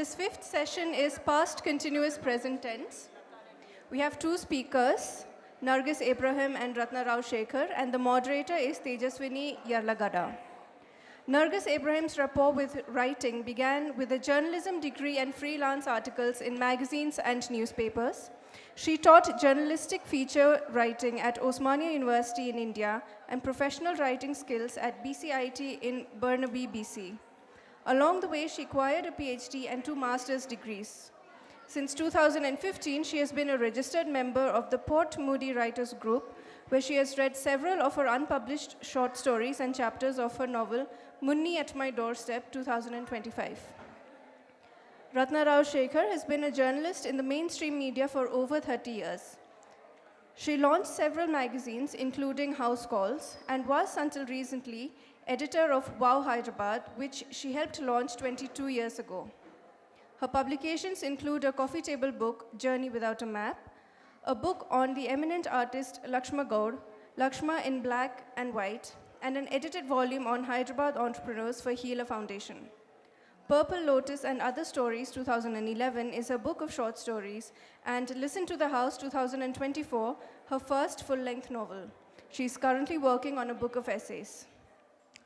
This fifth session is past continuous present tense. We have two speakers, Nargis Abraham and Ratna Rao Shekhar, and the moderator is Tejaswini Yarlagada. Nargis Abraham's rapport with writing began with a journalism degree and freelance articles in magazines and newspapers. She taught journalistic feature writing at Osmania University in India and professional writing skills at BCIT in Burnaby, BC. Along the way, she acquired a PhD and 2 master's degrees. Since 2015, she has been a registered member of the Port Moody Writers Group, where she has read several of her unpublished short stories and chapters of her novel, Munni at My Doorstep, 2025. Ratna Rao Shekhar has been a journalist in the mainstream media for over 30 years. She launched several magazines, including House Calls, and was, until recently, editor of Wow Hyderabad, which she helped launch 22 years ago. Her publications include a coffee table book, Journey Without a Map, a book on the eminent artist Lakshma Gaur, Lakshma in Black and White, and an edited volume on Hyderabad entrepreneurs for Healer Foundation. Purple Lotus and Other Stories 2011 is her book of short stories, and Listen to the House 2024, her first full-length novel. She is currently working on a book of essays.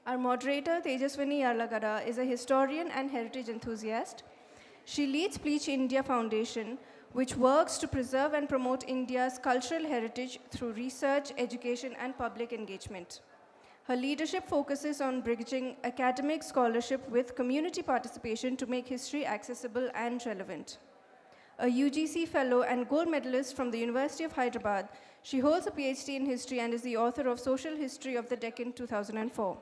Our moderator, Tejaswini Yarlagada, is a historian and heritage enthusiast. She leads Bleach India Foundation, which works to preserve and promote India's cultural heritage through research, education, and public engagement. Her leadership focuses on bridging academic scholarship with community participation to make history accessible and relevant. A UGC fellow and gold medalist from the University of Hyderabad, she holds a PhD in history and is the author of Social History of the Deccan 2004.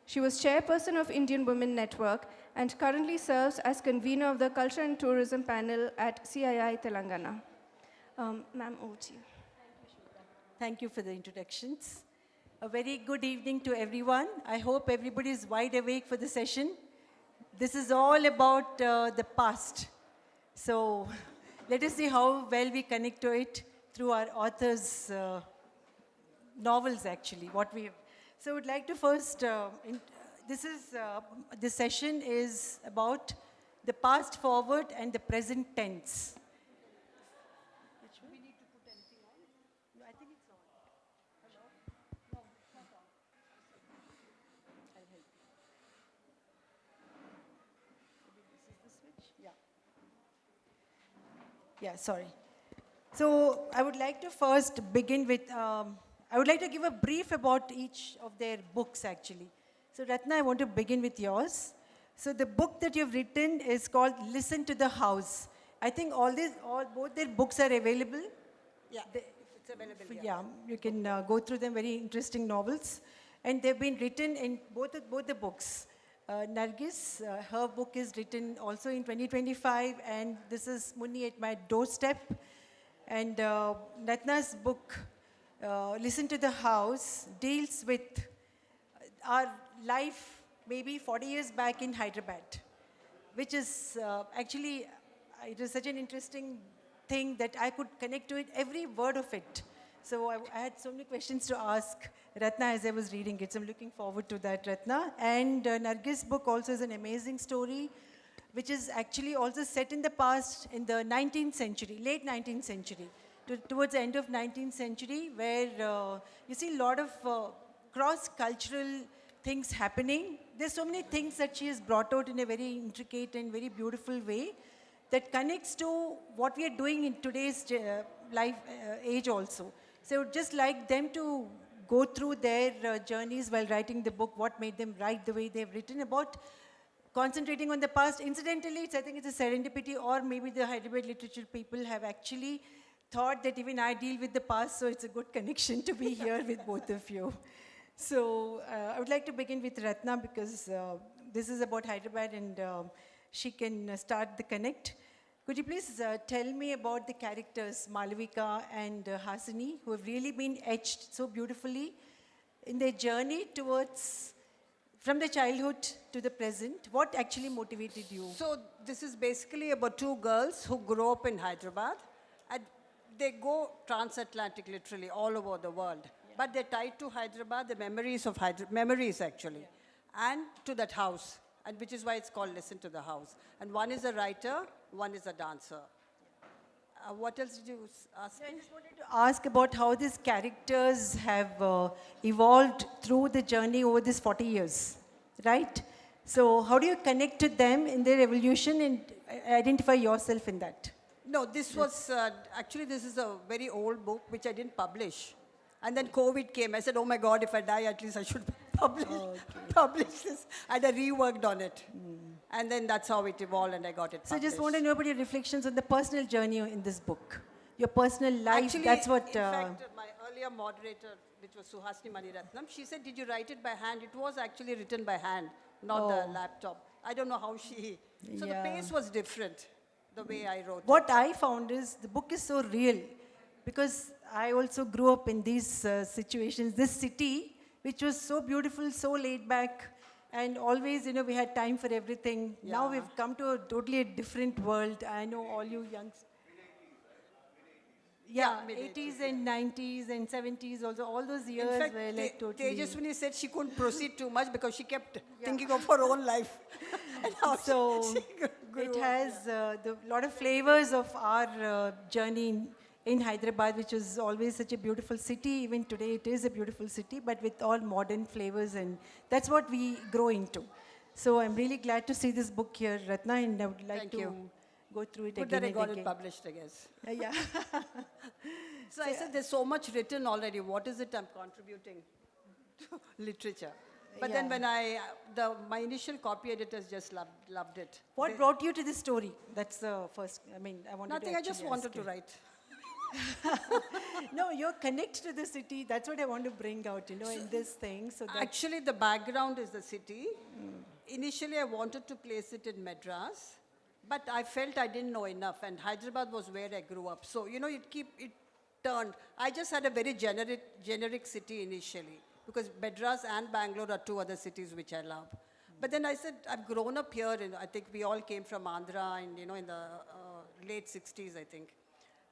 She was chairperson of Indian Women Network and currently serves as convener of the Culture and Tourism panel at CII Telangana. Ma'am, over to you. Thank you for the introductions. A very good evening to everyone. I hope everybody is wide awake for the session. This is all about the past. So let us see how well we connect to it through our authors' novels, actually, what we have. So I would like to first, this session is about the past forward and the present tense. We need to put anything on? No, I think it's on. Hello? No, it's not on. I'll help you. Maybe this is the switch? Yeah. Yeah, sorry. So I would like to first begin with, I would like to give a brief about each of their books, actually. So Ratna, I want to begin with yours. So the book that you've written is called Listen to the House. I think both their books are available. Yeah, it's available. Yeah, you can go through them, very interesting novels. And they've been written in both the books. Nargis, her book is written also in 2025, and this is Munni at My Doorstep. And Ratna's book, Listen to the House, deals with our life maybe 40 years back in Hyderabad, which is actually, it is such an interesting thing that I could connect to it, every word of it. So I had so many questions to ask Ratna as I was reading it, so I'm looking forward to that, Ratna. And Nargis' book also is an amazing story, which is actually also set in the past, in the 19th century, late 19th century, towards the end of 19th century, where you see a lot of cross-cultural things happening. There's so many things that she has brought out in a very intricate and very beautiful way that connects to what we are doing in today's life age also. So I would just like them to go through their journeys while writing the book, what made them write the way they've written about concentrating on the past. Incidentally, I think it's a serendipity, or maybe the Hyderabad literature people have actually thought that even I deal with the past, so it's a good connection to be here with both of you. So I would like to begin with Ratna because this is about Hyderabad and she can start the connect. Could you please tell me about the characters, Malavika and Hasini, who have really been etched so beautifully in their journey towards, from the childhood to the present? What actually motivated you? So this is basically about two girls who grew up in Hyderabad, and they go transatlantic literally all over the world. Yeah. But they're tied to Hyderabad, the memories of memories actually, and to that house. and which is why it's called Listen to the House. And one is a writer, one is a dancer. What else did you ask? I just wanted to ask about how these characters have evolved through the journey over these 40 years, right? So how do you connect to them in their evolution and identify yourself in that? No, this was, actually this is a very old book which I didn't publish. And then COVID came. I said, oh my God, if I die, at least I should publish this. And I reworked on it. And then that's how it evolved and I got it So I published. just want to know about your reflections on the personal journey in this book. Your personal life, Actually, that's what... in fact, my earlier moderator, which was Suhasini Maniratnam, she said, did you write it by hand? It was actually written by hand, not the laptop. I don't know how she... So Yeah. the pace was different, the way I wrote it. What I found is the book is so real because I also grew up in these situations. This city, which was so beautiful, so laid back, and always, we had time for everything. Now Yeah. we've come to a totally different world. I know all you youngs. Yeah, mid-80s, 80s and 90s and 70s also. All those years In fact, were like totally... Tejaswini said she couldn't proceed too much because she kept thinking of her own life. And how So she grew it up. has the lot of flavors of our journey in Hyderabad, which was always such a beautiful city. Even today, it is a beautiful city, but with all modern flavors, and that's what we grow into. So I'm really glad to see this book here, Ratna, and I would like Thank to you. go through it Good again that I and got again. it published, I guess. Yeah. So I said, there's so much written already. What is it I'm contributing to literature? But then Yeah. when my initial copy editors just loved it. What brought you to this story? That's the first, I wanted Nothing, to I just actually wanted ask to you. write. No, your connect to the city, that's what I want to bring out, in this thing. So that, Actually, the background is the city. Initially, I wanted to place it in Madras, but I felt I didn't know enough, and Hyderabad was where I grew up. So, it turned. I just had a very generic city initially, because Madras and Bangalore are two other cities which I love. But then I said, I've grown up here, and I think we all came from Andhra, and, in the late 60s, I think.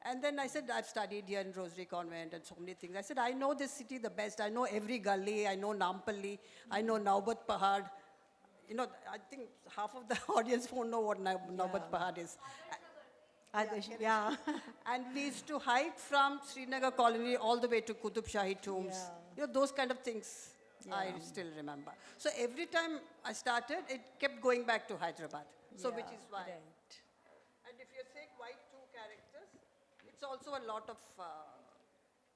And then I said, I've studied here in Rosary Convent and so many things. I said, I know this city the best. I know every gully. I know Nampalli. I know Naubat Pahad. I think half of the audience won't know what Naubat Pahad is. yeah. And we used to hike from Srinagar colony all the way to Qutub Shahi tombs. Those kind of things I still remember. So every time I started, it kept going back to Hyderabad. So which is why. Right. And if you say quite two characters, it's also a lot of,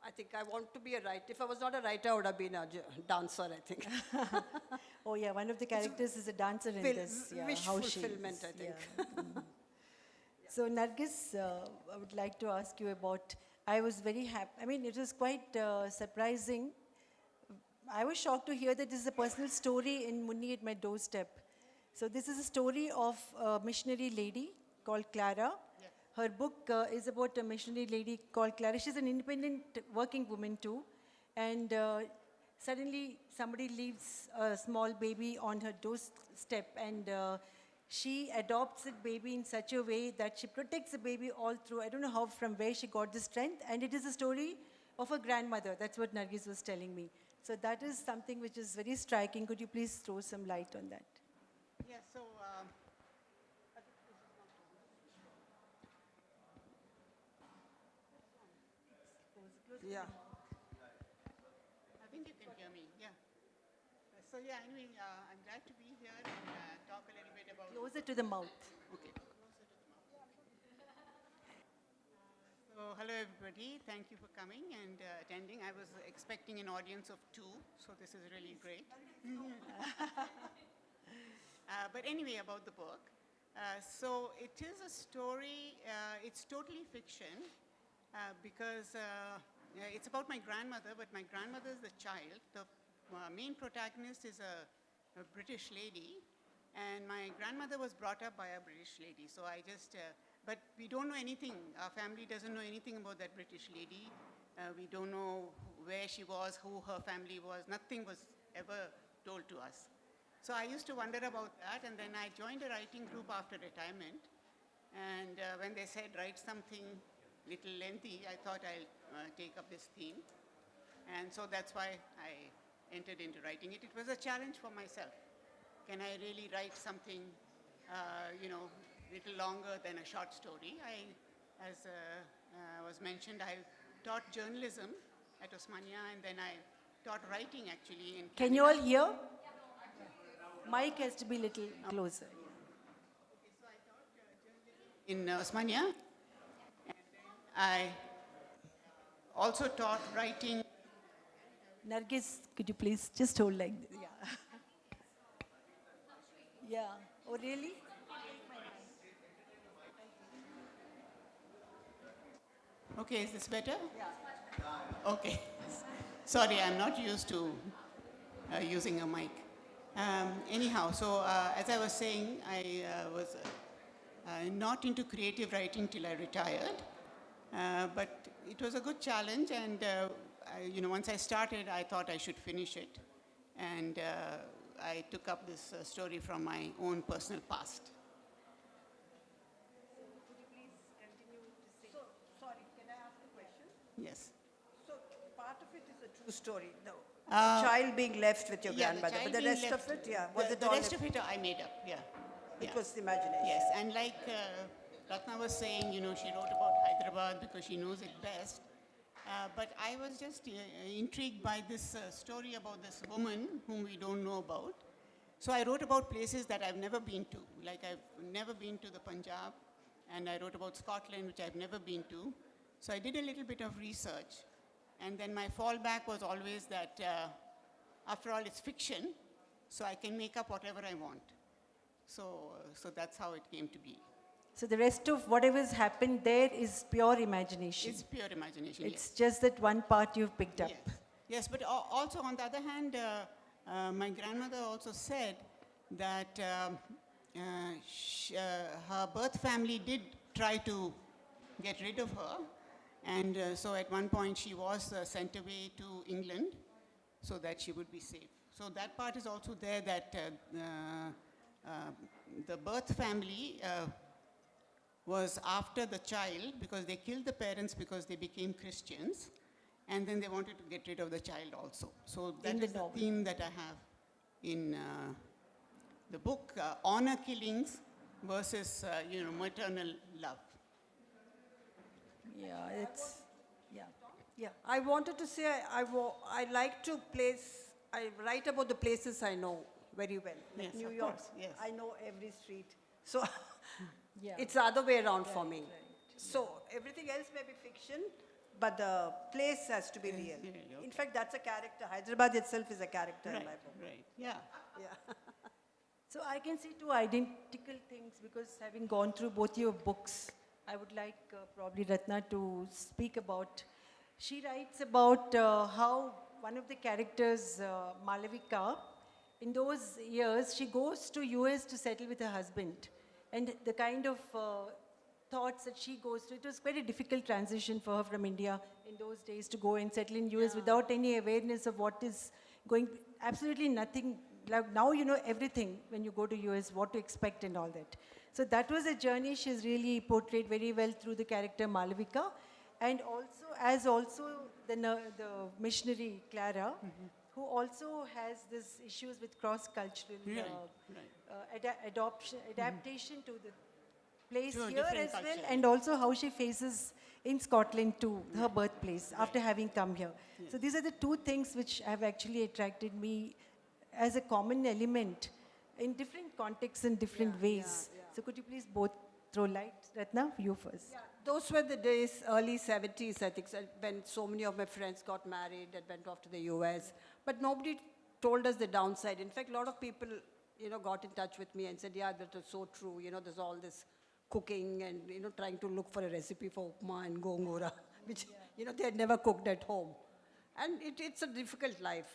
I think I want to be a writer. If I was not a writer, I would have been a dancer, I think. Oh yeah, one of the characters is a dancer in this. Yeah, wish how she fulfillment, is, I think. yeah. So Nargis, I would like to ask you about, I was very happy, it was quite surprising. I was shocked to hear that this is a personal story in Munni at my doorstep. So this is a story of a missionary lady called Clara. Her book is about a missionary lady called Clara. She's an independent working woman too. And suddenly somebody leaves a small baby on her doorstep, and she adopts the baby in such a way that she protects the baby all through. I don't know from where she got the strength. And it is a story of her grandmother. That's what Nargis was telling me. So that is something which is very striking. Could you please throw some light on that? Yeah, so Yeah. I think you can hear me. Yeah. So yeah, anyway, I'm glad to be here and talk a little bit about. Closer to the mouth. Okay. So hello everybody. Thank you for coming and attending. I was expecting an audience of 2, so this is really great. But anyway, about the book. So it is a story. It's totally fiction because. It's about my grandmother, but my grandmother is the child. The main protagonist is a British lady, and my grandmother was brought up by a British lady. So but we don't know anything. Our family doesn't know anything about that British lady. We don't know where she was, who her family was. Nothing was ever told to us. So I used to wonder about that, and then I joined a writing group after retirement. And when they said write something little lengthy, I thought I'll take up this theme. And so that's why I entered into writing it. It was a challenge for myself. can I really write something, little longer than a short story? As was mentioned, I taught journalism at Osmania, and then I taught writing actually in Can you Canada. all hear? Mic has to be a little closer. In Osmania. And then I also taught writing. Nargis, could you please just hold like this? Yeah. Yeah. Oh, really? Okay, is this better? Yeah. Okay. Sorry, I'm not used to using a mic. Anyhow, so as I was saying, I was not into creative writing till I retired, but it was a good challenge, and once I started, I thought I should finish it, and I took up this story from my own personal past. Sorry, can I ask a question? Yes. So part of it is a true story, the Uh, child being left with your Yeah, grandmother, child but the being rest left- of it, yeah, was it the all rest of it I made up, yeah. it Yeah. was the imagination? Yes, and like Ratna was saying, she wrote about Hyderabad because she knows it best. But I was just intrigued by this story about this woman whom we don't know about. So I wrote about places that I've never been to. Like I've never been to the Punjab, and I wrote about Scotland, which I've never been to. So I did a little bit of research, and then my fallback was always that, after all, it's fiction, so I can make up whatever I want. So that's how it came to be. So the rest of whatever's happened there is pure imagination. It's pure imagination. It's just that one part you've picked up. Yes, yes, but also on the other hand, my grandmother also said that her birth family did try to get rid of her, and so at one point she was sent away to England so that she would be safe. So that part is also there, that the birth family was after the child because they killed the parents because they became Christians, and then they wanted to get rid of the child also. So that In the is the novel. theme that I have in the book, honor killings versus maternal love. Yeah, it's, yeah. Yeah. I wanted to say I like to I write about the places I know very well. Like Yes, New of York, course, yes. I know every street. So Yeah. it's the other way around for me. So everything else may be fiction, but the place has to be real. real, In okay. fact, that's a character. Hyderabad itself is a character in my book. Right, yeah. Yeah. So I can see two identical things because having gone through both your books, I would like probably Ratna to speak about. She writes about how one of the characters, Malavika, in those years, she goes to US to settle with her husband. And the kind of thoughts that she goes through, it was quite a difficult transition for her from India in those days to go and settle in US without any awareness of what is going, absolutely nothing. Like now you know everything when you go to US, what to expect and all that. So that was a journey she's really portrayed very well through the character Malavika. And also the missionary Clara, who also has these issues with cross-cultural adaptation to the place To a here different as well, culture. and also how she faces in Scotland too, her birthplace, after having come here. So these are the two things which have actually attracted me as a common element in different contexts and different ways. So could you please both throw light? Ratna, you first. Those were the days, early 70s, I think, when so many of my friends got married and went off to the US. But nobody told us the downside. In fact, a lot of people, got in touch with me and said, yeah, that was so true. There's all this cooking and, trying to look for a recipe for upma and gongura, which, they had never cooked at home. And it's a difficult life,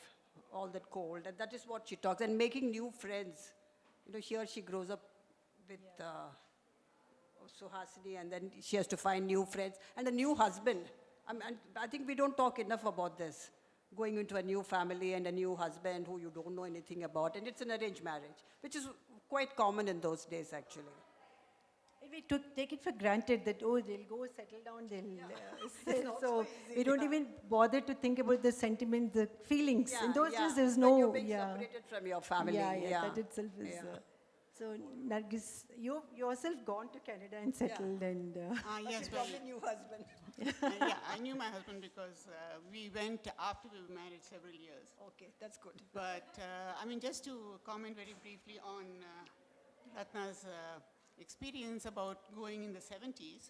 all that cold. And that is what she talks. And making new friends. Here she grows up with Suhasini, and then she has to find new friends and a new husband. I think we don't talk enough about this. Going into a new family and a new husband who you don't know anything about. And it's an arranged marriage, which is quite common in those days, actually. we take it for granted that, oh, they'll go settle down, so we don't even bother to think about the sentiment, the feelings. In those days, there was When no, you're being separated from your family. that itself is. So, Nargis, you yourself gone to Canada and settled, and Yes, You well, probably new husband. yeah, I knew my husband because we went after we were married several years. Okay, that's good. But I mean, just to comment very briefly on Ratna's experience about going in the 70s,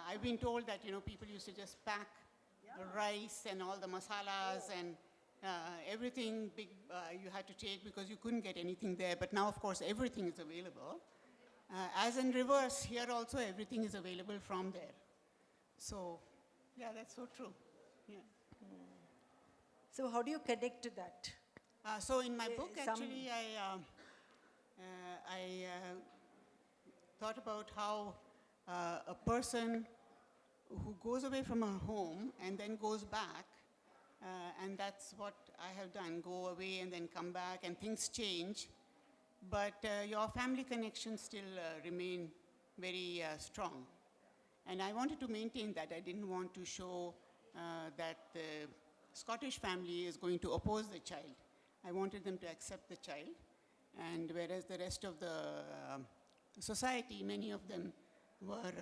I've been told that, you know, people used to just pack rice and all the masalas and everything big you had to take because you couldn't get anything there. But now, of course, everything is available. As in reverse, here also everything is available from there. So, yeah, that's so true. Yeah. so how do you connect to that? So in my book, some- actually, I thought about how a person who goes away from a home and then goes back, and that's what I have done, go away and then come back, and things change, but your family connections still remain very strong. And I wanted to maintain that. I didn't want to show that the Scottish family is going to oppose the child. I wanted them to accept the child. And whereas the rest of the society, many of them were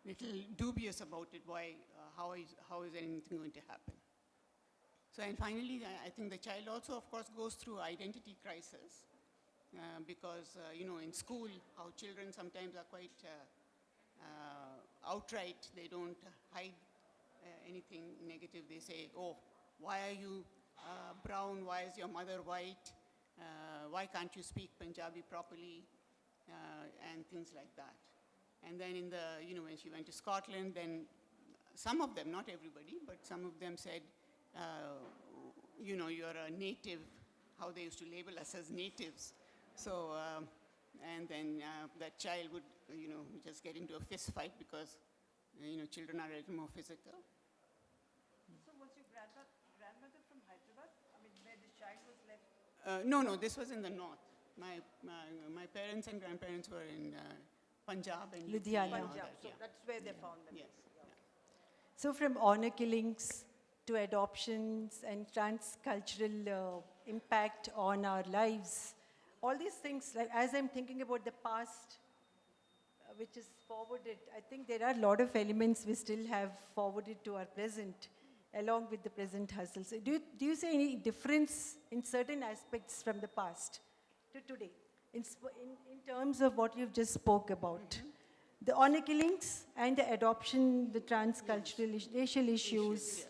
little dubious about it. Why, how is anything going to happen? So, and finally, I think the child also, of course, goes through identity crisis because, you know, in school, how children sometimes are quite outright. They don't hide anything negative. They say, oh, why are you brown? Why is your mother white? Why can't you speak Punjabi properly? And things like that. And then in the, you know, when she went to Scotland, then some of them, not everybody, but some of them said, you know, you're a native, how they used to label us as natives. So, and then that child would, you know, just get into a fist fight because, you know, children are a little more physical. So was your grandmother from Hyderabad? I mean, where the child was left? No, this was in the north. My parents and grandparents were in Punjab and UP Ludhiana. and all Punjab. that, So yeah. that's where they found them. Yes. So from honor killings to adoptions and transcultural impact on our lives, all these things, like as I'm thinking about the past, which is forwarded, I think there are a lot of elements we still have forwarded to our present, along with the present hustle. So do you see any difference in certain aspects from the past to today, in terms of what you've just spoke about? The honor killings and the adoption, the transcultural, racial issues.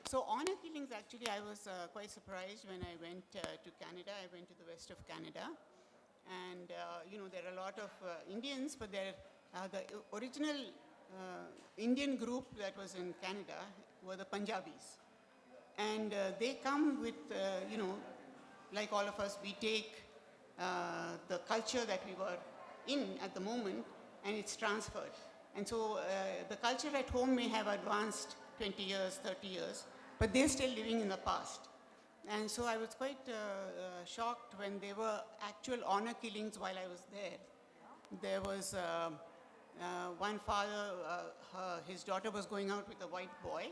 So honor killings, actually, I was quite surprised when I went to Canada. I went to the west of Canada. And, you know, there are a lot of Indians, but the original Indian group that was in Canada were the Punjabis. And they come with, you know, like all of us, we take the culture that we were in at the moment, and it's transferred. And so the culture at home may have advanced 20 years, 30 years, but they're still living in the past. And so I was quite shocked when there were actual honor killings while I was there. There was one father, his daughter was going out with a white boy,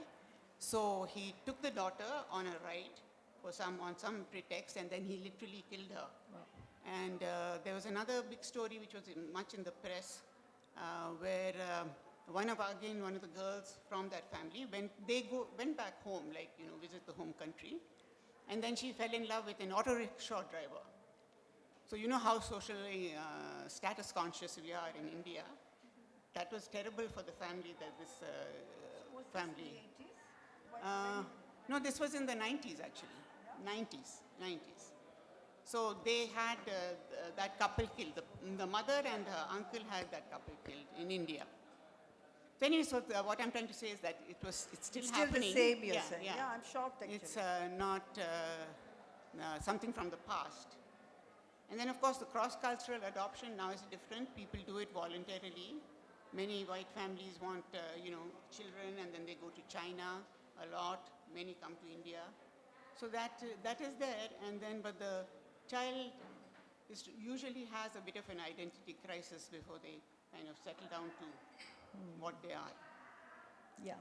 so he took the daughter on a ride on some pretext, and then he literally killed her. And there was another big story which was much in the press, where one of the girls from that family, went back home, like, you know, visit the home country, and then she fell in love with an auto rickshaw driver. So you know how socially status conscious we are in India. That was terrible for the family, that this family. No, this was in the 90s actually, 90s. So they had that couple killed. The mother and her uncle had that couple killed in India. So anyway, so what I'm trying to say is that it's still Still happening. the same, you're saying. Yeah. Yeah, I'm shocked actually. It's not something from the past. And then, of course, the cross-cultural adoption now is different. People do it voluntarily. Many white families want, you know, children, and then they go to China a lot. Many come to India. So that is there. And then, but the child usually has a bit of an identity crisis before they kind of settle down to what they are. Yeah,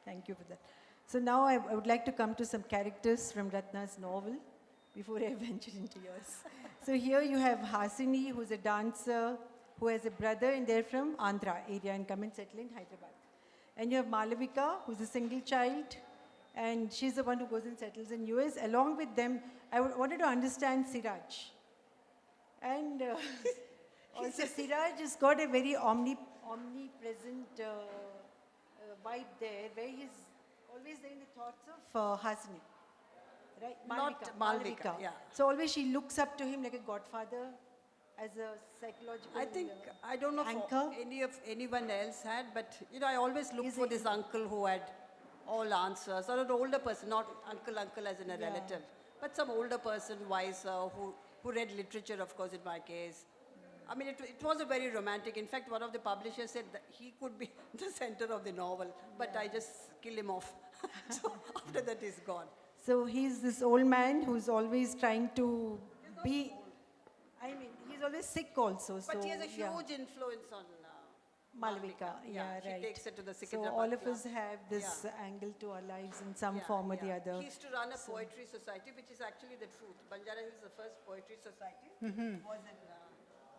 thank you for that. So now I would like to come to some characters from Ratna's novel before I venture into yours. So here you have Hasini, who's a dancer, who has a brother, and they're from Andhra area and come and settle in Hyderabad. And you have Malavika, who's a single child, and she's the one who goes and settles in US. Along with them, wanted to understand Siraj. And also Siraj has got a very omnipresent vibe there, where he's always there in the thoughts of Hasini. Right? Not Malvika, yeah. So always she looks up to him like a godfather, as a psychological I think, I don't know anchor. if anyone else had, but you know, I always look Is for it- this uncle who had all answers, or an older person, not uncle as in a Yeah. relative, but some older person, wiser, who read literature, of course, in my case. I mean, it was a very romantic. In fact, one of the publishers said that he could be the center of the novel, but I just killed him off. So after that, he's gone. So he's this old man who's always trying to be. I mean, he's always sick also. But so, he has a yeah. huge influence on Malavika, yeah, she right. takes it to the So Secunderabad all of club. us have this angle to our lives in some form or the other. He used to run a poetry society, which is actually the truth. Banjara Hills, the first poetry society, was in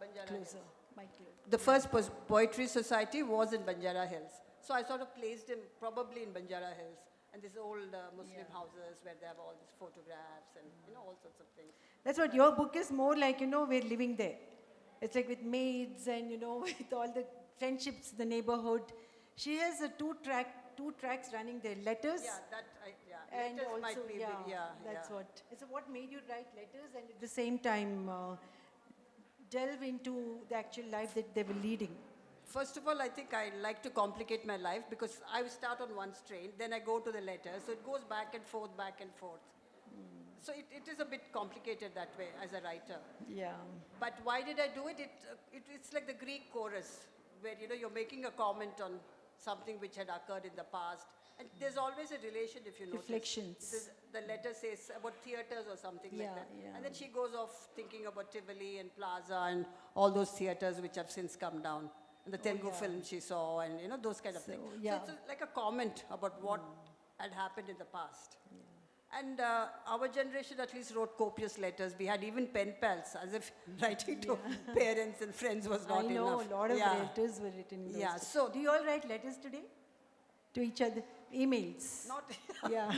Banjara Closer, Hills. mic close. The first poetry society was in Banjara Hills. So I sort of placed him probably in Banjara Hills. And these old Muslim houses where they have all these photographs and, you know, all sorts of things. That's what your book is more like, we're living there. It's like with maids and, with all the friendships, the neighborhood. She has two tracks running there, letters. Letters And also, might be, that's what. So what made you write letters and at the same time delve into the actual life that they were leading? First of all, I think I like to complicate my life because I will start on one strain, then I go to the letter. So it goes back and forth, back and forth. So it is a bit complicated that way as a writer. Yeah. But why did I do it? It's like the Greek chorus, where you're making a comment on something which had occurred in the past. And there's always a relation, if you notice. Reflections. The letter says about theaters or something like Yeah, that. yeah. And then she goes off thinking about Tivoli and Plaza and all those theaters which have since come down. And the Telugu film she saw and, those kind of things. yeah. So it's like a comment about what had happened in the past. And our generation at least wrote copious letters. We had even pen pals, as if writing to parents and friends was not I know, enough. a lot of letters were written in those Yeah, days. so- do you all write letters today? To each other? Emails? Not Yeah.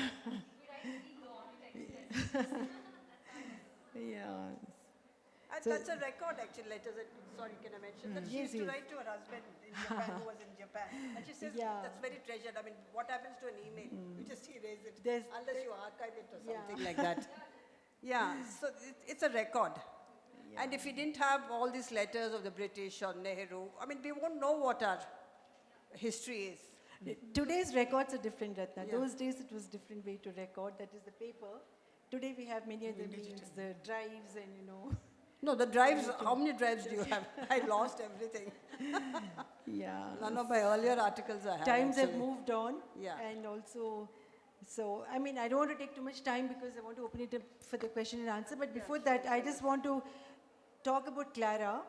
Yeah. And So- that's a record, actually, letters. Sorry, can I mention that? She Yes, used to yes. write to her husband in Japan, who was in Japan. And she says, Yeah. that's very treasured. I mean, what happens to an email? You just erase it, There's- unless you archive it or Yeah. something like that. Yeah, so it's a record. And if we didn't have all these letters of the British or Nehru, I mean, we won't know what our history is. Today's records are different, Ratna. Yeah. Those days it was different way to record. That is the paper. Today we have many other means, the drives and No, the drives, how many drives do you have? I lost everything. Yeah. None of my earlier articles I have. Times have actually. moved on. Yeah. And also, so, I mean, I don't want to take too much time because I want to open it up for the question and answer. But before that, I just want to talk about Clara.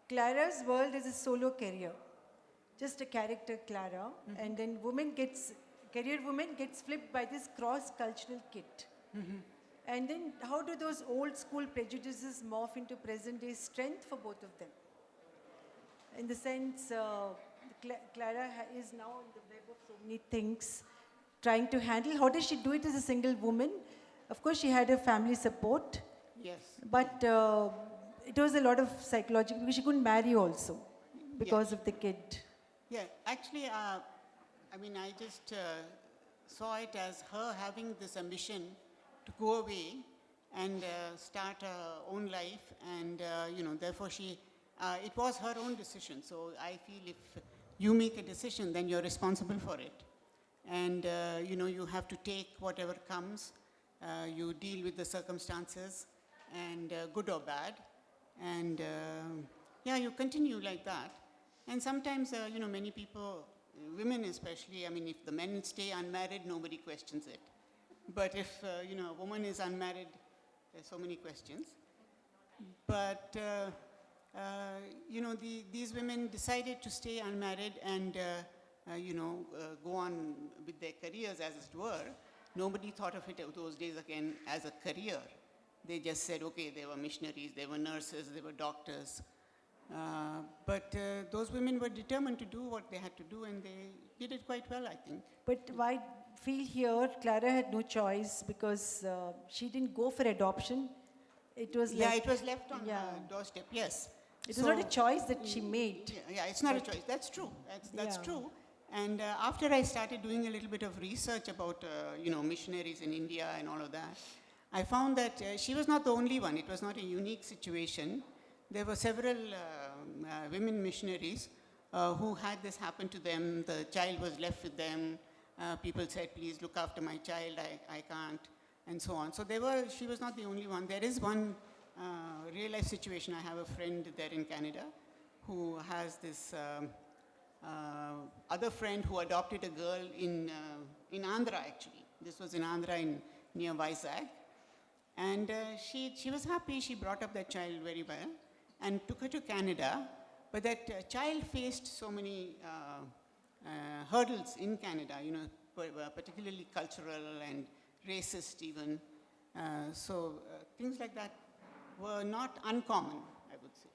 Clara's world is a solo career. Just a character, Clara. And then career woman gets flipped by this cross-cultural kid. And then how do those old school prejudices morph into present day strength for both of them? In the sense, Clara is now in the web of so many things, trying to handle. How does she do it as a single woman? Of course, she had her family support, Yes. but it was a lot of psychological, because she couldn't marry also because of the kid. Yeah, actually, I mean, I just saw it as her having this ambition to go away and start her own life, and therefore it was her own decision. So I feel if you make a decision, then you're responsible for it, and you have to take whatever comes. You deal with the circumstances, and good or bad, and you continue like that. And sometimes, many people, women especially, I mean, if the men stay unmarried, nobody questions it. But if, a woman is unmarried, there's so many questions. But these women decided to stay unmarried and, go on with their careers as it were. Nobody thought of it those days again as a career. They just said, okay, they were missionaries, they were nurses, they were doctors. But those women were determined to do what they had to do, and they did it quite well, I think. But I feel here Clara had no choice because she didn't go for adoption. It was Yeah, like, it was left on yeah. her doorstep, yes. It was not a choice that she made. Yeah, it's not a choice. That's true. That's Yeah. true. And after I started doing a little bit of research about, missionaries in India and all of that, I found that she was not the only one. It was not a unique situation. There were several women missionaries who had this happen to them. The child was left with them. People said, please look after my child. I can't, and so on. So she was not the only one. There is one real life situation. I have a friend there in Canada who has this other friend who adopted a girl in Andhra, actually. This was in Andhra near Vizag. And she was happy. She brought up that child very well and took her to Canada. But that child faced so many hurdles in Canada, particularly cultural and racist even. So things like that were not uncommon, I would say.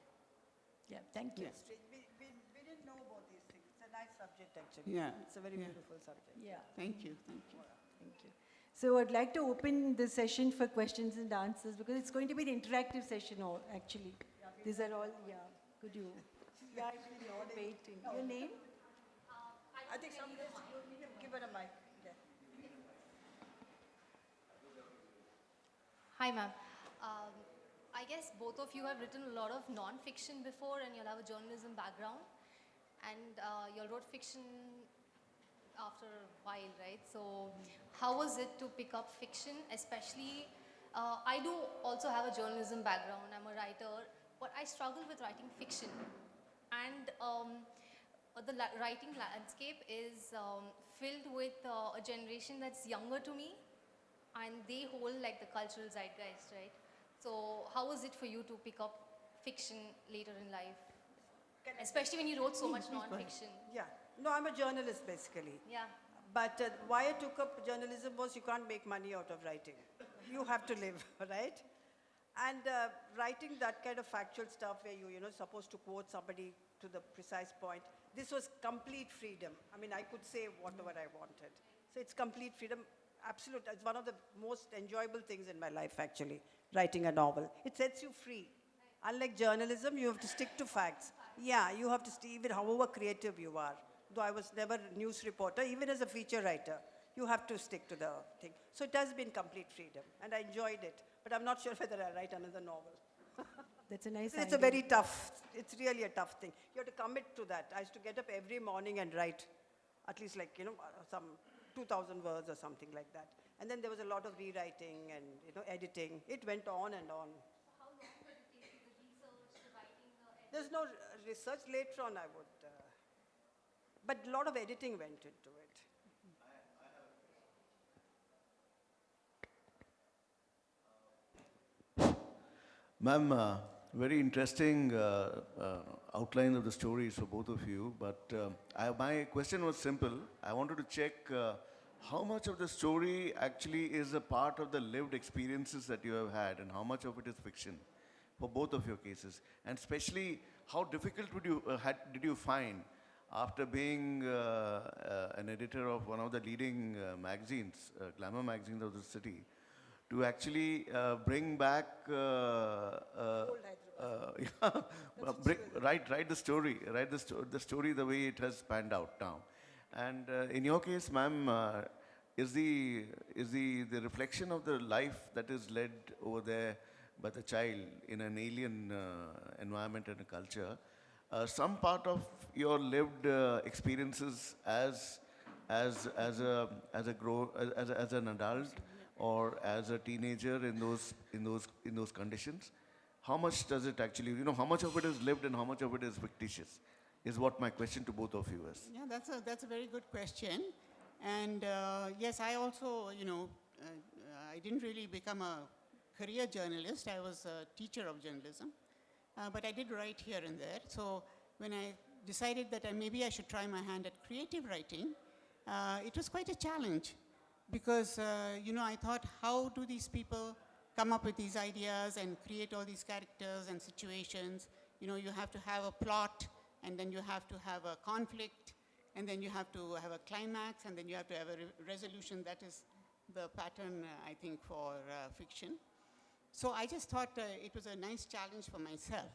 Yeah, thank you. We didn't know about these things. It's a nice subject, actually. Yeah. It's a very Yeah. beautiful subject. Yeah, Thank you. Thank you. thank you. So I'd like to open the session for questions and answers because it's going to be an interactive session, actually. These are all, yeah. Could you? Yeah, actually, waiting. Your name? I think some give her a mic. Yeah. Hi, ma'am. I guess both of you have written a lot of non-fiction before, and you'll have a journalism background. And you wrote fiction after a while, right? So how was it to pick up fiction, especially, I do also have a journalism background, I'm a writer, but I struggle with writing fiction. And the writing landscape is filled with a generation that's younger to me, and they hold like the cultural zeitgeist, right? So how was it for you to pick up fiction later in life? Especially when you wrote so much non-fiction. Yeah. No, I'm a journalist, basically. Yeah. But why I took up journalism was you can't make money out of writing. You have to live, right? And writing that kind of factual stuff where you're supposed to quote somebody to the precise point, this was complete freedom. I mean, I could say whatever I wanted. So it's complete freedom. Absolute. It's one of the most enjoyable things in my life, actually, writing a novel. It sets you free. Unlike journalism, you have to stick to facts. Yeah, you have to stay, even however creative you are. Though I was never a news reporter, even as a feature writer, you have to stick to the thing. So it has been complete freedom, and I enjoyed it. But I'm not sure whether I write another novel. That's a nice It's a idea. very tough, it's really a tough thing. You have to commit to that. I used to get up every morning and write at least some 2,000 words or something like that. And then there was a lot of rewriting and, editing. It went on and on. How long did it take you, the research, the writing, the editing? There's no research later on, I would. But a lot of editing went into it. Ma'am, very interesting outline of the stories for both of you, but my question was simple. I wanted to check how much of the story actually is a part of the lived experiences that you have had and how much of it is fiction for both of your cases. And especially, how difficult did you find after being an editor of one of the leading magazines, glamour magazines of the city, to actually bring back, write the story, the story the way it has panned out now. And in your case, ma'am, is the reflection of the life that is led over there by the child in an alien environment and a culture, some part of your lived experiences as an adult or as a teenager in those conditions? How much does it actually, how much of it is lived and how much of it is fictitious, is what my question to both of you is. Yeah, that's a very good question. And yes, I also, I didn't really become a career journalist. I was a teacher of journalism. but I did write here and there. So when I decided that maybe I should try my hand at creative writing, it was quite a challenge because, I thought, how do these people come up with these ideas and create all these characters and situations? You have to have a plot, and then you have to have a conflict, and then you have to have a climax, and then you have to have a resolution. That is the pattern, I think, for fiction. So I just thought it was a nice challenge for myself.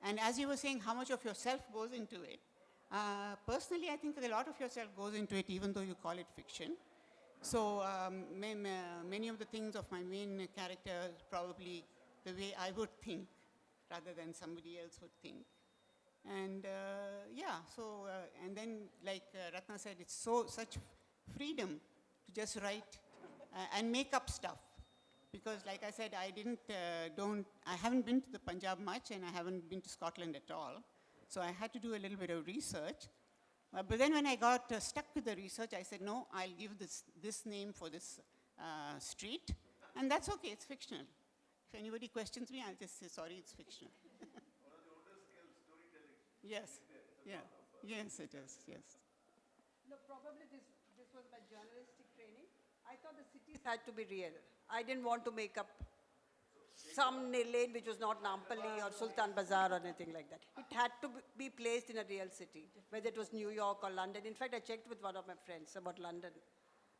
And as you were saying, how much of yourself goes into it? Personally, I think that a lot of yourself goes into it, even though you call it fiction. So many of the things of my main character is probably the way I would think, rather than somebody else would think. And and then, like Ratna said, it's such freedom to just write and make up stuff. Because, like I said, I haven't been to the Punjab much, and I haven't been to Scotland at all. So I had to do a little bit of research. But then when I got stuck with the research, I said, no, I'll give this name for this street. And that's okay, it's fictional. If anybody questions me, I'll just say, sorry, it's fictional. Yes, yeah, yes, it is, yes. No, probably this was my journalistic training. I thought the cities had to be real. I didn't want to make up some lane which was not Nampally or Sultan Bazaar or anything like that. It had to be placed in a real city, whether it was New York or London. In fact, I checked with one of my friends about London,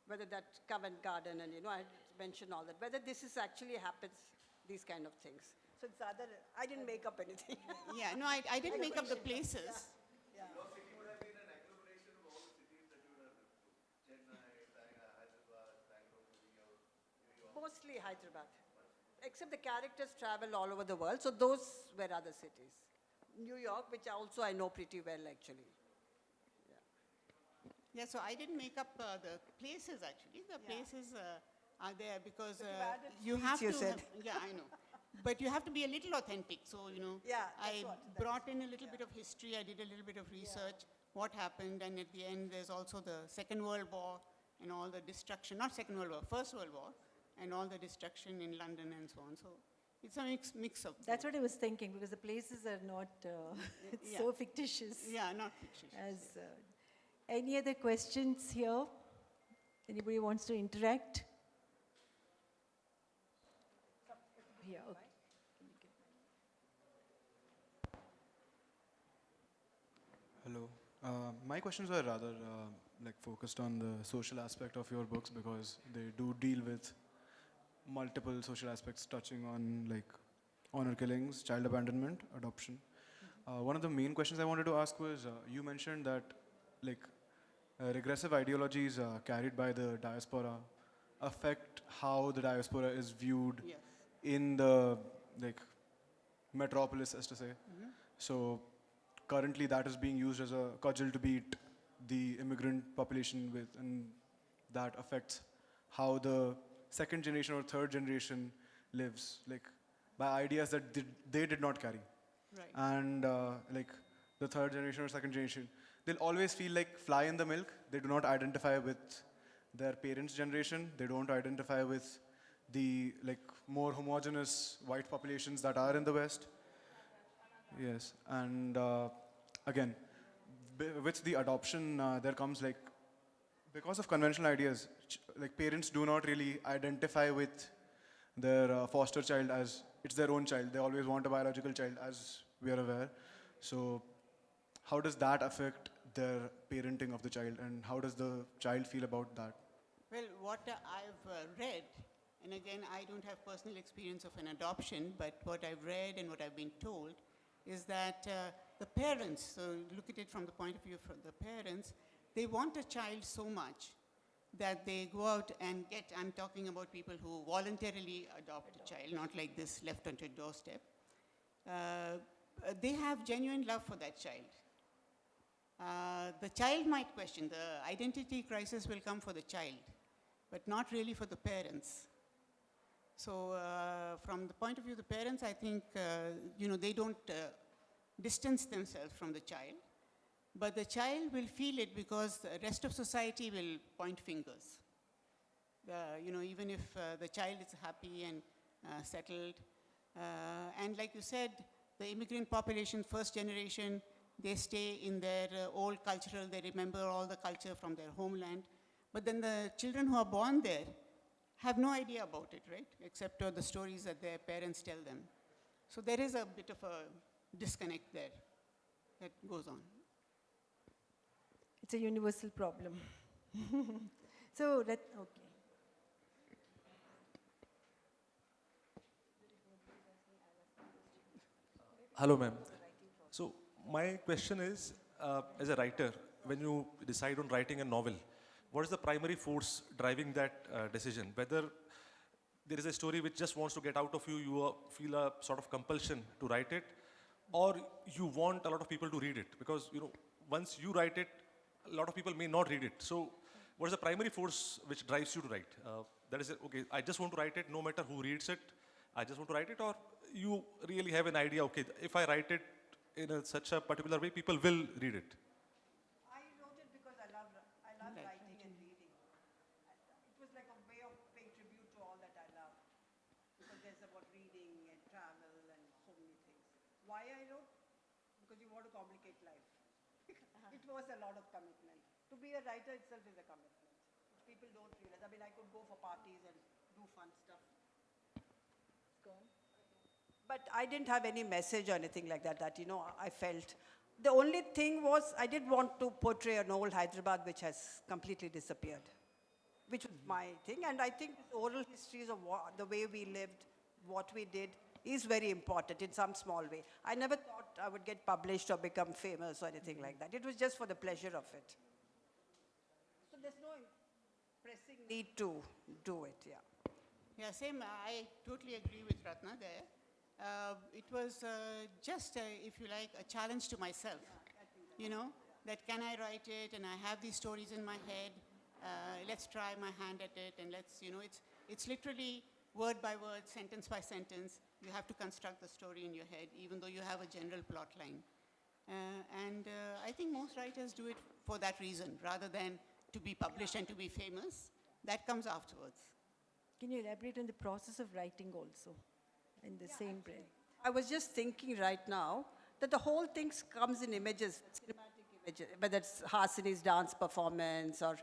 whether that Covent Garden, and I mentioned all that, whether this is actually happens, these kind of things. So it's other, I didn't make up anything. Yeah, no, I didn't make up the places. Yeah. Mostly Hyderabad. Except the characters travel all over the world, so those were other cities. New York, which also I know pretty well, actually. Yeah, so I didn't make up the places, actually. The places are there because But you added you streets, have you to said. yeah, I know. But you have to be a little authentic. So, Yeah, I that's what- brought in a little bit of history. I did a little bit of research, what happened. And at the end, there's also the Second World War and all the destruction, not Second World War, First World War, and all the destruction in London and so on. So it's a mix of That's both. what I was thinking, because the places are not Yeah. so fictitious. Yeah, not fictitious. As any other questions here? Anybody wants to interact? Here, okay. Hello. My questions were rather focused on the social aspect of your books, because they do deal with multiple social aspects touching on honor killings, child abandonment, adoption. One of the main questions I wanted to ask was, you mentioned that regressive ideologies carried by the diaspora affect how the diaspora is viewed Yes. in the metropolis, as to say. So currently that is being used as a cudgel to beat the immigrant population with, and that affects how the second generation or third generation lives, by ideas that they did not carry. Right. And the third generation or second generation, they'll always feel like fly in the milk. They do not identify with their parents' generation. They don't identify with the more homogeneous white populations that are in the West. Yes, and again, with the adoption, there comes because of conventional ideas, parents do not really identify with their foster child as it's their own child. They always want a biological child, as we are aware. So how does that affect their parenting of the child, and how does the child feel about that? Well, what I've read, and again, I don't have personal experience of an adoption, but what I've read and what I've been told is that the parents, so look at it from the point of view of the parents, they want a child so much that they go out and I'm talking about people who voluntarily adopt a child, not like this left on your doorstep. They have genuine love for that child. The child might question, the identity crisis will come for the child, but not really for the parents. So from the point of view of the parents, I think, they don't distance themselves from the child, but the child will feel it because the rest of society will point fingers. Even if the child is happy and settled, and like you said, the immigrant population, first generation, they stay in their old cultural, they remember all the culture from their homeland. But then the children who are born there have no idea about it, right? Except the stories that their parents tell them. So there is a bit of a disconnect there that goes on. It's a universal problem. So, okay. Hello, ma'am. So my question is, as a writer, when you decide on writing a novel, what is the primary force driving that decision? Whether there is a story which just wants to get out of you, you feel a sort of compulsion to write it, or you want a lot of people to read it, because once you write it, a lot of people may not read it. So what is the primary force which drives you to write? That is, okay, I just want to write it no matter who reads it, I just want to write it, or you really have an idea, okay, if I write it in such a particular way, people will read it? I wrote it because I love writing and reading. It was like a way of paying tribute to all that I love. Because there's about reading and travel and so many things. Why I wrote? Because you want to complicate life. It was a lot of commitment. To be a writer itself is a commitment. Which people don't realize. I mean, I could go for parties and do fun stuff. But I didn't have any message or anything like that, I felt. The only thing was I did want to portray an old Hyderabad which has completely disappeared, which was my thing. And I think the oral histories of the way we lived, what we did, is very important in some small way. I never thought I would get published or become famous or anything like that. It was just for the pleasure of it. So there's no pressing need to do it, yeah. Yeah, same. I totally agree with Ratna there. It was just, if you like, a challenge to myself. That can I write it, and I have these stories in my head. Let's try my hand at it, and let's, it's literally word by word, sentence by sentence. You have to construct the story in your head, even though you have a general plot line. And I think most writers do it for that reason, rather than to be published and to be famous. That comes afterwards. Can you elaborate on the process of writing also in the same breath? I was just thinking right now that the whole thing comes in images, cinematic images, whether it's Hasini's dance performance or,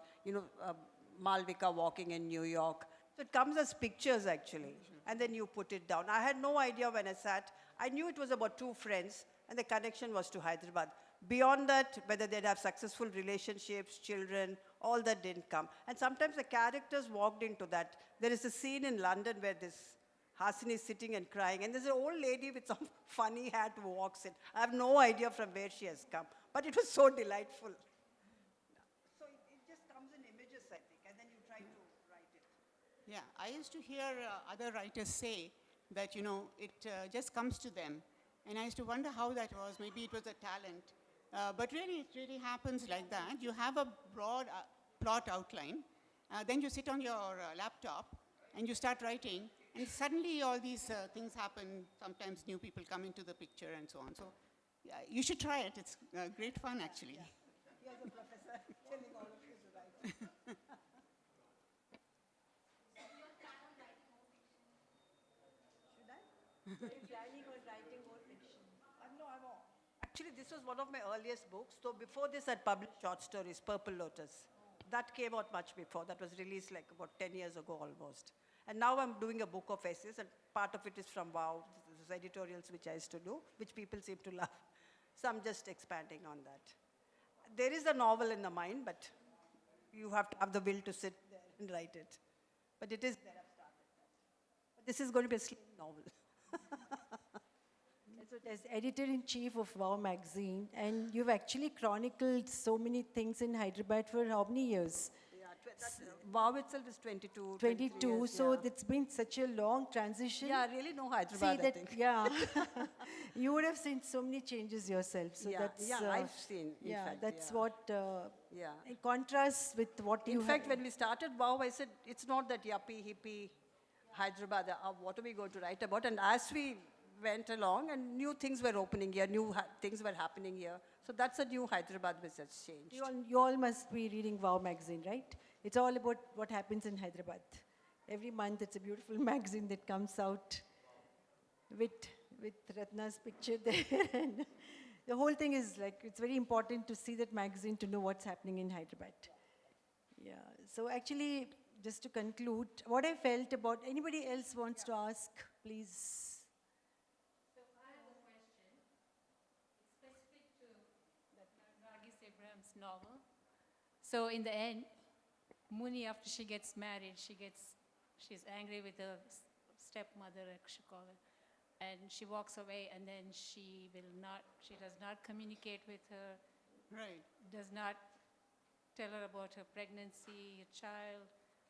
Malvika walking in New York. So it comes as pictures actually, and then you put it down. I had no idea when I sat. I knew it was about two friends, and the connection was to Hyderabad. Beyond that, whether they'd have successful relationships, children, all that didn't come. And sometimes the characters walked into that. There is a scene in London where this Hasini is sitting and crying, and there's an old lady with some funny hat who walks in. I have no idea from where she has come, but it was so delightful. So it just comes in images, I think, and then you try to write it. Yeah, I used to hear other writers say that, it just comes to them. And I used to wonder how that was. Maybe it was a talent. But really, it really happens like that. You have a broad plot outline. Then you sit on your laptop and you start writing. And suddenly all these things happen. Sometimes new people come into the picture and so on. So yeah, you should try it. It's great fun, actually. Here's a professor telling all of you to write. Should I? Planning on writing more fiction. No, I'm all. Actually, this was one of my earliest books. So before this, I'd published short stories, Purple Lotus. That came out much before. That was released like about 10 years ago almost. And now I'm doing a book of essays, and part of it is from WOW. This is editorials which I used to do, which people seem to love. So I'm just expanding on that. There is a novel in the mind, but you have to have the will to sit there and write it. But it is there, I've started that. But this is going to be a slim novel. So as editor-in-chief of WOW magazine, and you've actually chronicled so many things in Hyderabad for how many years? WOW itself is 22, 22, years, so yeah. it's been such a long transition. Yeah, I really know Hyderabad, See I that, think. yeah. You would have seen so many changes yourself. So Yeah, that's, yeah, I've seen, in yeah, fact, that's yeah. what, Yeah. in contrast with what you In fact, have. when we started WOW, I said, it's not that yuppie, hippie Hyderabad, what are we going to write about? And as we went along, and new things were opening here, new things were happening here. So that's a new Hyderabad which has changed. You all must be reading WOW magazine, right? It's all about what happens in Hyderabad. Every month, it's a beautiful magazine that comes out with with Ratna's picture there. And the whole thing is like, it's very important to see that magazine to know what's happening in Hyderabad. Yeah, so actually, just to conclude, what I felt about, anybody else wants to ask, please? Nargis Abraham's novel. So in the end, Muni, after she gets married, she's angry with her stepmother, I should call her, and she walks away, and then she does not communicate with her, Right. does not tell her about her pregnancy, her child.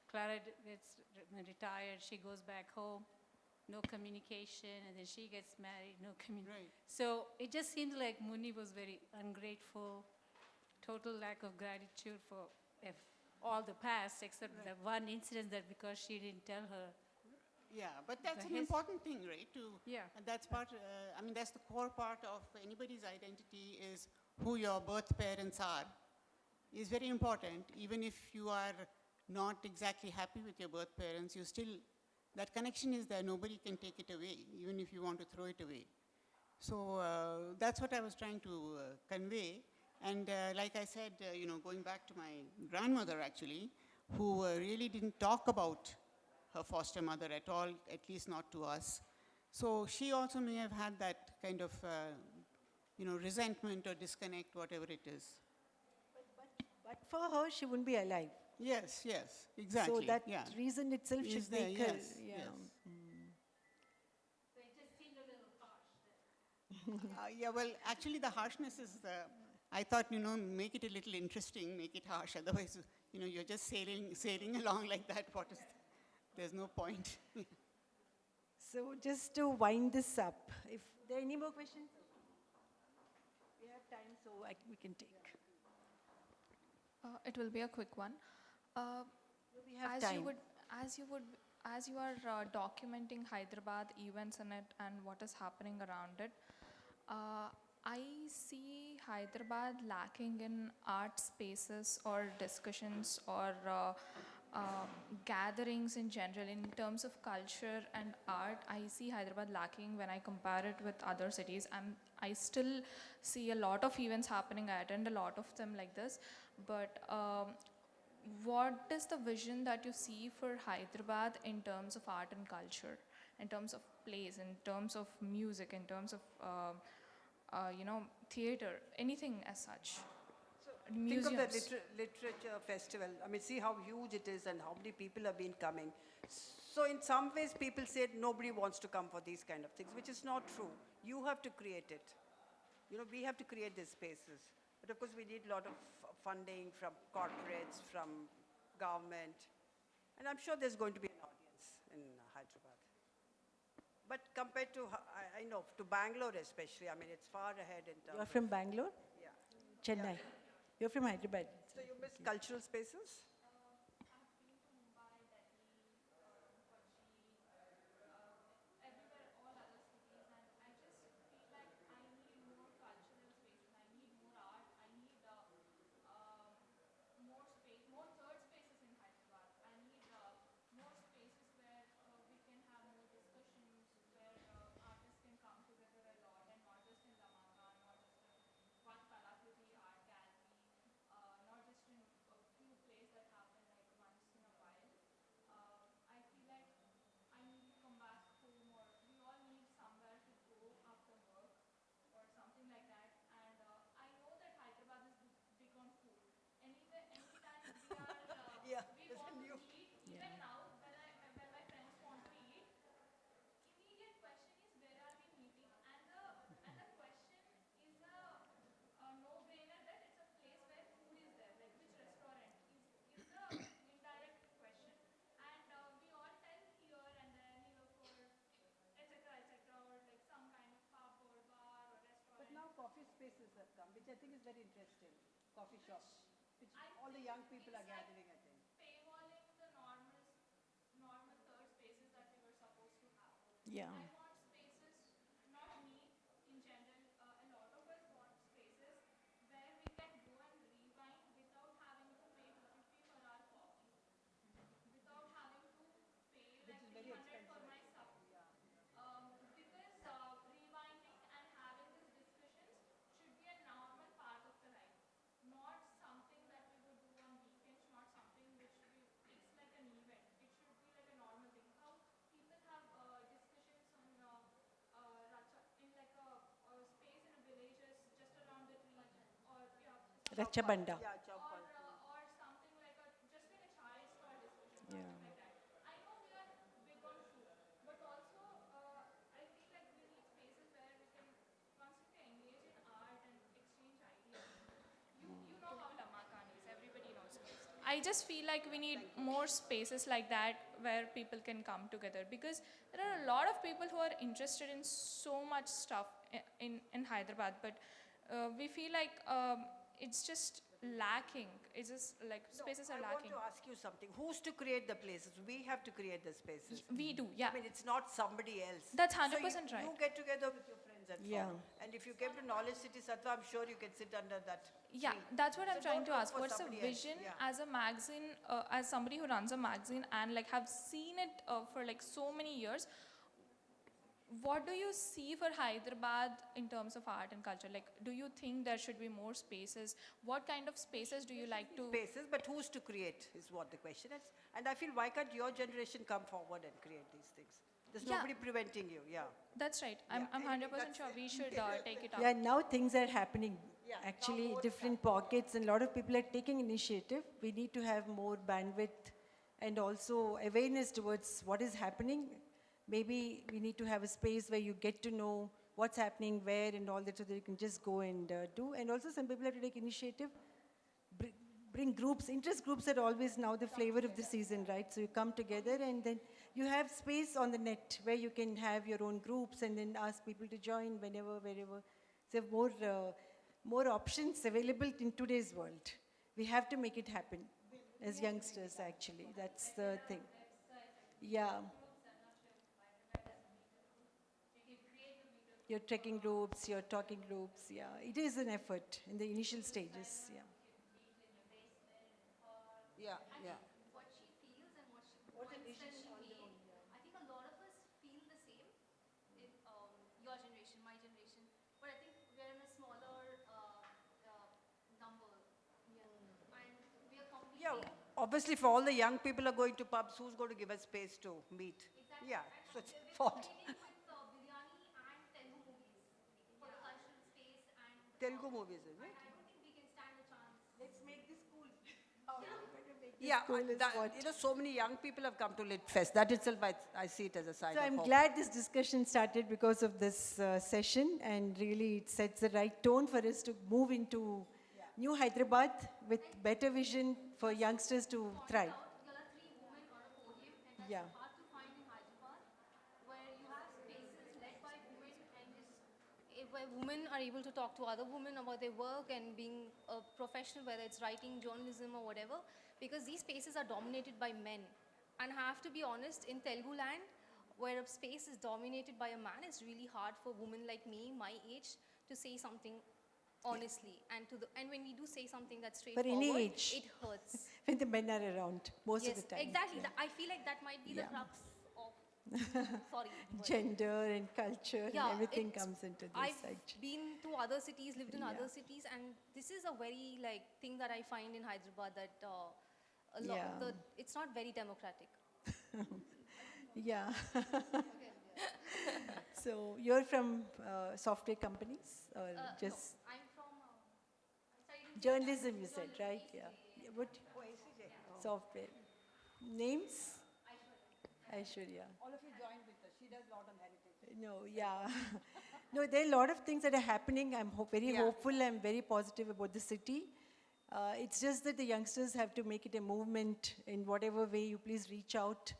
Clara gets retired, she goes back home, no communication, and then she gets married, no communication. Right. So it just seemed like Muni was very ungrateful, total lack of gratitude for all the past, except the one incident that because she didn't tell her. Yeah, but that's The an his- important thing, right? Yeah. And that's part, I mean, that's the core part of anybody's identity is who your birth parents are. Is very important. Even if you are not exactly happy with your birth parents, you still, that connection is there. Nobody can take it away, even if you want to throw it away. So that's what I was trying to convey. And like I said, going back to my grandmother actually, who really didn't talk about her foster mother at all, at least not to us. So she also may have had that kind of, resentment or disconnect, whatever it is. But for her, she wouldn't be alive. Yes, exactly. So that yeah. reason itself Is should there, make her, yes, yeah. yes. So it just seemed a little harsh. Yeah, well, actually, the harshness is I thought, make it a little interesting, make it harsh. Otherwise, you're just sailing along like that. There's no point. So just to wind this up, if there are any more questions? We have time, so we can take. It will be a quick one. We have As time. as you are documenting Hyderabad events in it and what is happening around it, I see Hyderabad lacking in art spaces or discussions or gatherings in general in terms of culture and art. I see Hyderabad lacking when I compare it with other cities. I still see a lot of events happening. I attend a lot of them like this, but what is the vision that you see for Hyderabad in terms of art and culture, in terms of plays, in terms of music, in terms of theater, anything as such? Think of the Museums. literature festival. I mean, see how huge it is and how many people have been coming. So in some ways, people said nobody wants to come for these kind of things, which is not true. You have to create it. We have to create these spaces. But of course, we need a lot of funding from corporates, from government. And I'm sure there's going to be an audience in Hyderabad. But compared to, I know, to Bangalore especially, I mean, it's far ahead in terms You're from Bangalore? yeah. Chennai? You're from Hyderabad? So you miss cultural spaces? Yeah, it's a new. But now coffee spaces have come, which I think is very interesting. Coffee shops, which all the young people are gathering, I think. Yeah. Which is very expensive. Rachabanda. Yeah, Chowpal. Yeah. I just feel like we need more spaces like that where people can come together, because there are a lot of people who are interested in so much stuff in Hyderabad, but we feel like it's just lacking. It's just like spaces are I lacking. want to ask you something. Who's to create the places? We have to create the spaces. We do, yeah. I mean, it's not somebody else. That's So 100% right. You get together with your friends at Yeah. home. And if you came to Knowledge City Sattva, I'm sure you can sit under that Yeah, tree. that's what I'm So trying don't to look ask. for What's the somebody else. vision Yeah. as a magazine, as somebody who runs a magazine and like have seen it for like so many years? What do you see for Hyderabad in terms of art and culture? Like, do you think there should be more spaces? What kind of spaces do you like to? Spaces, but who's to create is what the question is. And I feel, why can't your generation come forward and create these things? There's Yeah. nobody preventing you, yeah. That's right. I'm Yeah, I think 100% sure that's we should take it up. Yeah, now things are happening. Yeah, now Actually, more different pockets, and a lot of people are taking initiative. We need to have more bandwidth and also awareness towards what is happening. Maybe we need to have a space where you get to know what's happening, where, and all that, so that you can just go and do. And also, some people have to take initiative. Bring groups. Interest groups are always now the flavor of the season, right? So you come together and then you have space on the net where you can have your own groups and then ask people to join whenever, wherever. So more options available in today's world. We have to make it happen as youngsters, actually. That's the thing. Yeah. Your trekking groups, your talking groups, yeah. It is an effort in the initial stages, yeah. Yeah, yeah. What she feels and what she wants that she made, I think a lot of us feel the same. In your generation, my generation, but I think we're in a smaller number, and we are completely. Yeah, obviously for all the young people are going to pubs, who's going to give us space to meet? Yeah, so it's fault. Competing with biryani and Telugu movies for the cultural space, and Telugu movies, is it? I don't think we can stand a chance. Let's make this cool. Yeah, School is what? you know, so many young people have come to Lit Fest. That itself, I see it as a sign So of I'm hope. glad this discussion started because of this session, and really it sets the right tone for us to move into new Hyderabad with better vision for youngsters to thrive. There are three women on a podium, and that's Yeah. hard to find in Hyderabad, where you have spaces led by women, and where women are able to talk to other women about their work and being a professional, whether it's writing, journalism, or whatever, because these spaces are dominated by men. And I have to be honest, in Telugu land, where a space is dominated by a man, it's really hard for women like me, my age, to say something honestly. And when we do say something that's For straightforward, any age. it hurts. When the men are around most Yes, of the time. exactly. Yeah. I feel like that might be the Yeah. crux of, sorry. but- Gender and culture Yeah, and everything it's- comes into this I've actually. been to other cities, lived in Yeah. other cities, and this is a very like thing that I find in Hyderabad that Yeah. it's not very democratic. Yeah. So you're from software companies or just No, I'm from I studied in journalism, you said, right? Yeah. Yeah, what? Software. Names? Aishwarya. All of you joined with us. She does a lot on heritage. No, yeah. No, there are a lot of things that are happening. I'm very Yeah. hopeful. I'm very positive about the city. It's just that the youngsters have to make it a movement in whatever way you please reach out.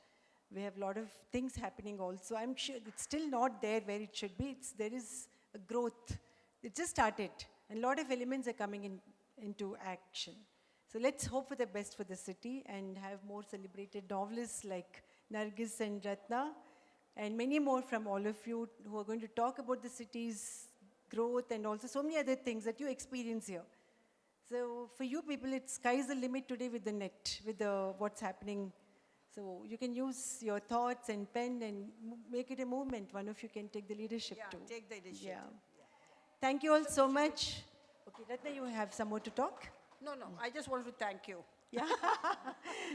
We have a lot of things happening also. I'm sure it's still not there where it should be. There is a growth. It just started. And a lot of elements are coming into action. So let's hope for the best for the city and have more celebrated novelists like Nargis and Ratna, and many more from all of you who are going to talk about the city's growth and also so many other things that you experience here. So for you people, it's sky's the limit today with the net, with what's happening. So you can use your thoughts and pen and make it a movement. One of you can take the leadership Yeah, too. take the initiative. Yeah. Thank you all so much. Okay, Ratna, you have some more to talk? No, I just wanted to thank you. Yeah.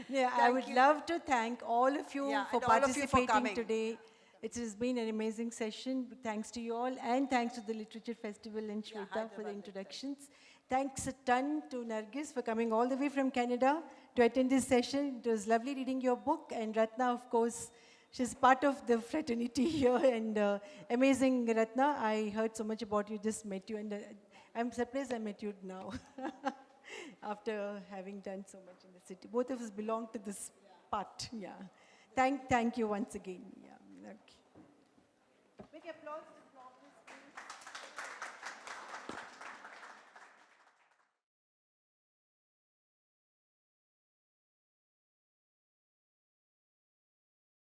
Yeah, I Thank would you. love to thank all of you Yeah, for and all of you for participating coming. today. It has been an amazing session. Thanks to you all, and thanks to the Literature Festival and Shweta for the Hyderabad Lit introductions. Thanks a ton to Nargis for coming all the way from Canada to attend this session. It was lovely reading your book. And Ratna, of course, she's part of the fraternity here. And amazing, Ratna. I heard so much about you, just met you. And I'm surprised I met you now after having done so much in the city. Both of us belong to this part. Yeah. Thank you once again. Yeah. Okay. Big applause.